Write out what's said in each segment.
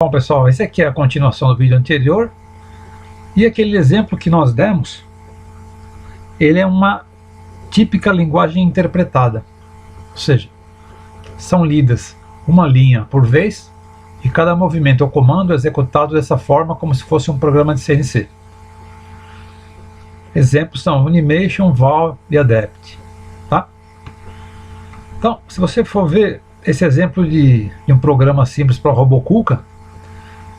Bom, pessoal, esse aqui é a continuação do vídeo anterior, e aquele exemplo que nós demos, ele é uma típica linguagem interpretada, ou seja, são lidas uma linha por vez, e cada movimento ou comando é executado dessa forma como se fosse um programa de CNC. Exemplos são Unimation, Val e Adapt. Tá? Então, se você for ver esse exemplo de um programa simples para o robô Kuka,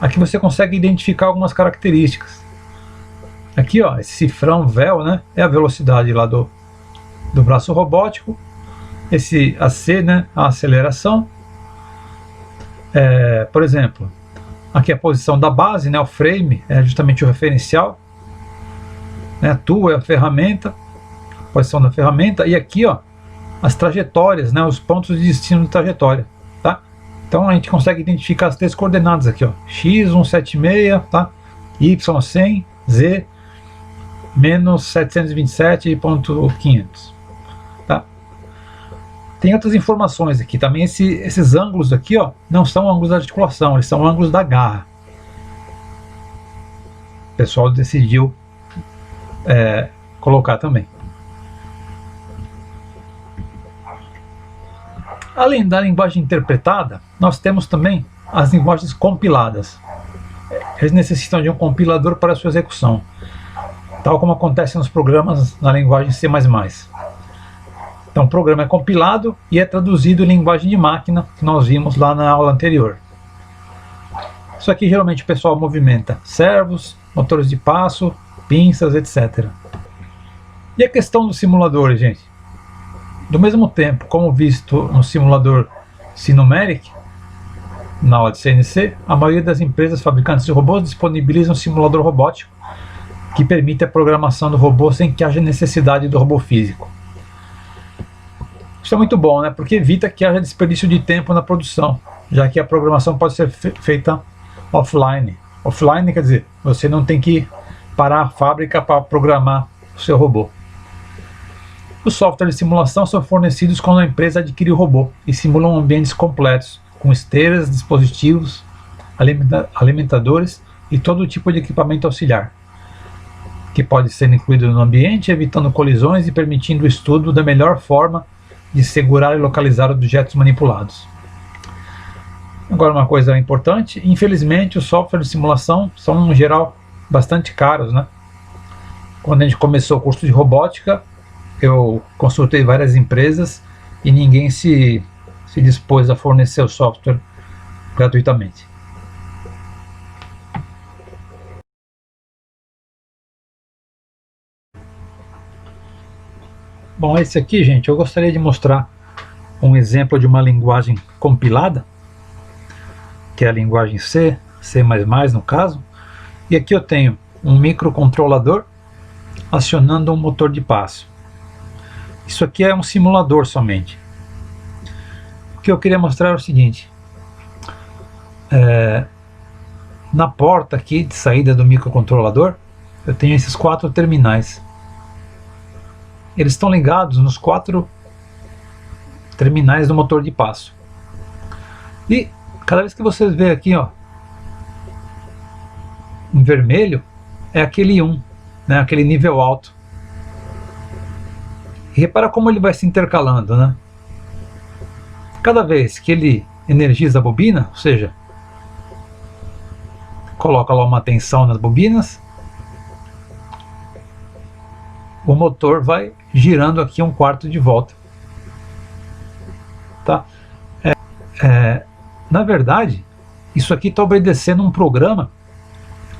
aqui você consegue identificar algumas características. Aqui, ó, esse cifrão VEL, né, é a velocidade lá do braço robótico. Esse AC, né, a aceleração. Por exemplo, aqui a posição da base, né, o frame é justamente o referencial. Né, tool é a ferramenta, a posição da ferramenta. E aqui, ó, as trajetórias, né, os pontos de destino de trajetória. Tá? Então a gente consegue identificar as três coordenadas aqui, ó, x176, tá? y100, z menos 727.500, tá? Tem outras informações aqui também. Esses ângulos aqui, ó, não são ângulos da articulação, eles são ângulos da garra. O pessoal decidiu colocar também. Além da linguagem interpretada, nós temos também as linguagens compiladas. Eles necessitam de um compilador para sua execução, tal como acontece nos programas na linguagem C++. Então o programa é compilado e é traduzido em linguagem de máquina, que nós vimos lá na aula anterior. Isso aqui geralmente o pessoal movimenta servos, motores de passo, pinças, etc. E a questão dos simuladores, gente? Do mesmo tempo, como visto no simulador Sinomeric, na aula de CNC, a maioria das empresas fabricantes de robôs disponibilizam um simulador robótico que permite a programação do robô sem que haja necessidade do robô físico. Isso é muito bom, né? Porque evita que haja desperdício de tempo na produção, já que a programação pode ser feita offline. Offline quer dizer, você não tem que parar a fábrica para programar o seu robô. Os softwares de simulação são fornecidos quando a empresa adquire o robô e simulam ambientes completos, com esteiras, dispositivos, alimentadores e todo tipo de equipamento auxiliar, que pode ser incluído no ambiente, evitando colisões e permitindo o estudo da melhor forma de segurar e localizar objetos manipulados. Agora, uma coisa importante: infelizmente os softwares de simulação são em geral bastante caros, né? Quando a gente começou o curso de robótica, eu consultei várias empresas e ninguém se dispôs a fornecer o software gratuitamente. Bom, esse aqui, gente, eu gostaria de mostrar um exemplo de uma linguagem compilada, que é a linguagem C, C++ no caso. E aqui eu tenho um microcontrolador acionando um motor de passo. Isso aqui é um simulador somente. O que eu queria mostrar é o seguinte: na porta aqui de saída do microcontrolador, eu tenho esses 4 terminais. Eles estão ligados nos 4 terminais do motor de passo. E cada vez que vocês vê aqui, ó, em vermelho, é aquele 1, né, aquele nível alto. E repara como ele vai se intercalando, né? Cada vez que ele energiza a bobina, ou seja, coloca lá uma tensão nas bobinas, o motor vai girando aqui 1/4 de volta. Tá? Na verdade, isso aqui está obedecendo um programa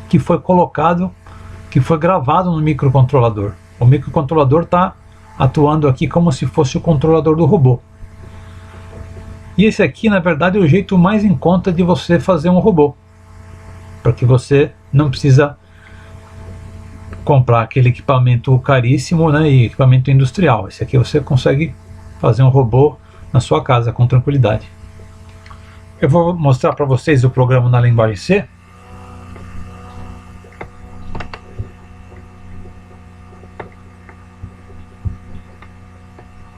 que foi colocado, que foi gravado no microcontrolador. O microcontrolador está atuando aqui como se fosse o controlador do robô. E esse aqui, na verdade, é o jeito mais em conta de você fazer um robô, porque você não precisa comprar aquele equipamento caríssimo, né, e equipamento industrial. Esse aqui você consegue fazer um robô na sua casa com tranquilidade. Eu vou mostrar para vocês o programa na linguagem C.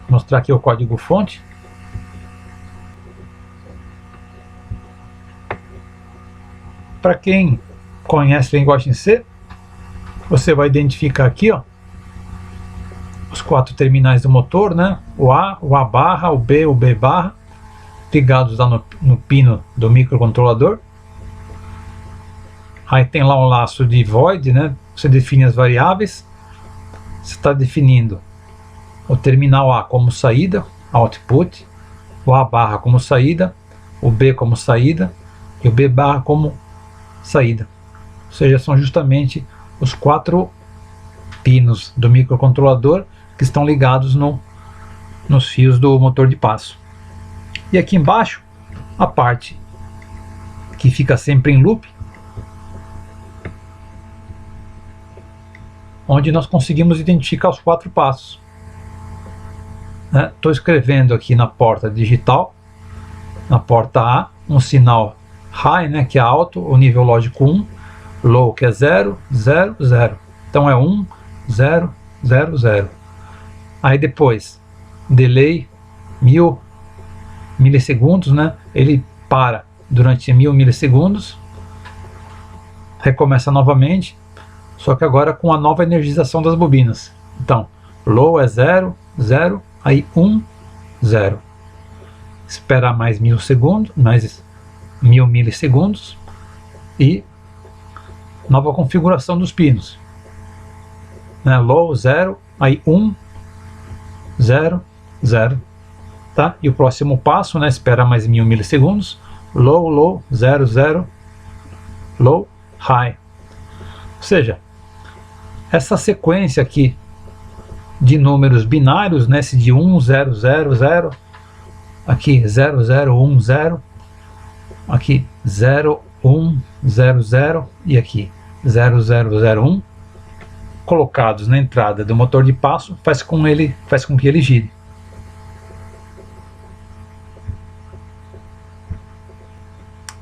Mostrar aqui o código fonte. para quem conhece a linguagem C, você vai identificar aqui, ó, os 4 terminais do motor, né? O A barra, o B barra, ligados lá no pino do microcontrolador. Aí tem lá um laço de void, né? Você define as variáveis. Você está definindo o terminal A como saída, output, o A barra como saída, o B como saída e o B barra como saída. Ou seja, são justamente os 4 pinos do microcontrolador que estão ligados nos fios do motor de passo. E aqui embaixo, a parte que fica sempre em loop, onde nós conseguimos identificar os 4 passos. Estou escrevendo aqui na porta digital, na porta A, um sinal high, né, que é alto, o nível lógico 1, low, que é 0, 0, 0. Então é 1, 0, 0, 0. Aí depois, delay, 1000 milissegundos, né? Ele para durante 1000 milissegundos, recomeça novamente, só que agora com a nova energização das bobinas. Então, low é 0, 0, aí 1, 0. Espera mais 1000 segundos, mais 1000 milissegundos e nova configuração dos pinos. Né? Low, 0, aí 1, 0, 0. Tá? E o próximo passo, né, espera mais 1000 milissegundos, low, low, 0, 0, low, high. Ou seja, essa sequência aqui de números binários, né, esse de 1, 0, 0, 0, aqui 0, 0, 1, 0, aqui 0, 1, 0, 0 e aqui 0, 0, 0, 1, colocados na entrada do motor de passo, faz com que ele gire.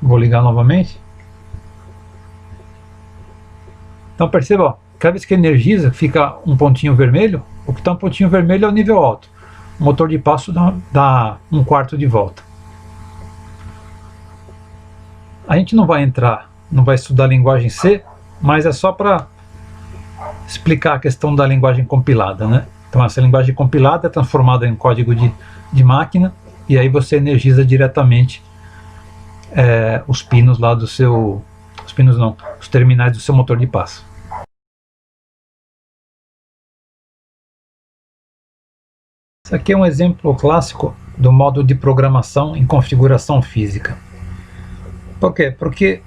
Vou ligar novamente. Então perceba, ó, cada vez que energiza fica um pontinho vermelho. O que está um pontinho vermelho é o nível alto. O motor de passo dá 1/4 de volta. A gente não vai estudar a linguagem C, mas é só para explicar a questão da linguagem compilada, né? Então essa linguagem compilada é transformada em código de máquina e aí você energiza diretamente os pinos lá do seu... Os pinos não, os terminais do seu motor de passo. Isso aqui é um exemplo clássico do modo de programação em configuração física. Por quê? Porque,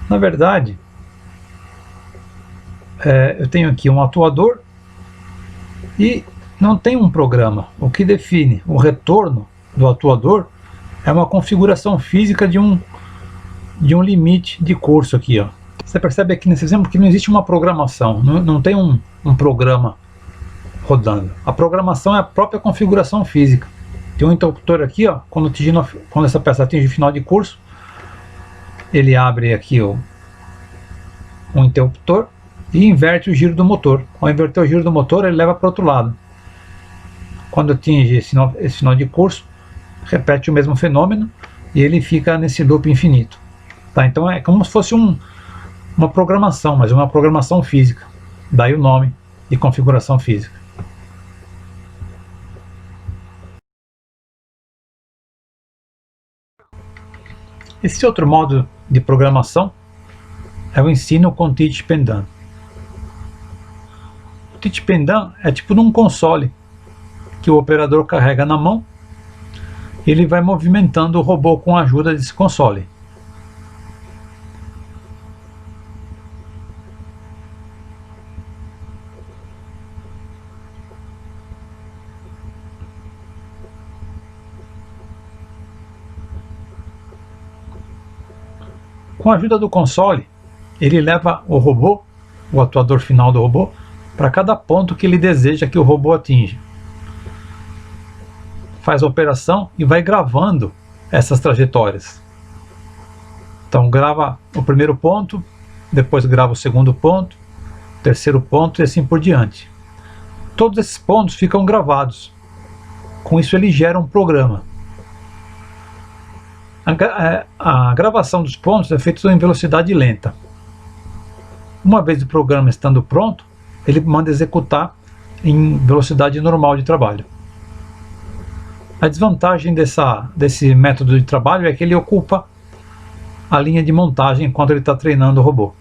na verdade, eu tenho aqui um atuador e não tem um programa. O que define o retorno do atuador é uma configuração física de um limite de curso aqui, ó. Você percebe aqui nesse exemplo que não existe uma programação, não tem um programa rodando. A programação é a própria configuração física. Tem um interruptor aqui, ó, quando essa peça atinge o final de curso, ele abre aqui um interruptor e inverte o giro do motor. Ao inverter o giro do motor, ele leva para o outro lado. Quando atinge esse final de curso, repete o mesmo fenômeno e ele fica nesse loop infinito. Tá? Então é como se fosse uma programação, mas uma programação física. Daí o nome de configuração física. Esse outro modo de programação é o ensino com teach pendant. O teach pendant é tipo num console que o operador carrega na mão. Ele vai movimentando o robô com a ajuda desse console. Com a ajuda do console, ele leva o robô, o atuador final do robô, para cada ponto que ele deseja que o robô atinja. Faz a operação e vai gravando essas trajetórias. Então grava o primeiro ponto, depois grava o segundo ponto, terceiro ponto e assim por diante. Todos esses pontos ficam gravados. Com isso ele gera um programa. A gravação dos pontos é feita em velocidade lenta. Uma vez o programa estando pronto, ele manda executar em velocidade normal de trabalho. A desvantagem desse método de trabalho é que ele ocupa a linha de montagem enquanto ele está treinando o robô.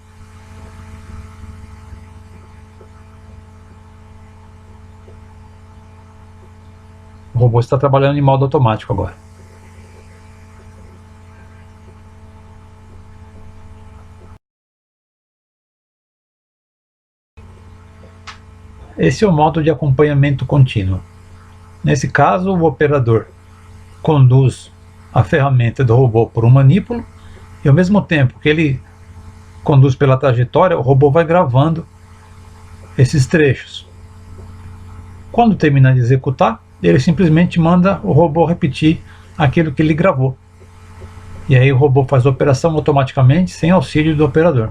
O robô está trabalhando em modo automático agora. Esse é o modo de acompanhamento contínuo. Nesse caso, o operador conduz a ferramenta do robô por um manípulo e, ao mesmo tempo que ele conduz pela trajetória, o robô vai gravando esses trechos. Quando terminar de executar, ele simplesmente manda o robô repetir aquilo que ele gravou. E aí o robô faz a operação automaticamente sem auxílio do operador.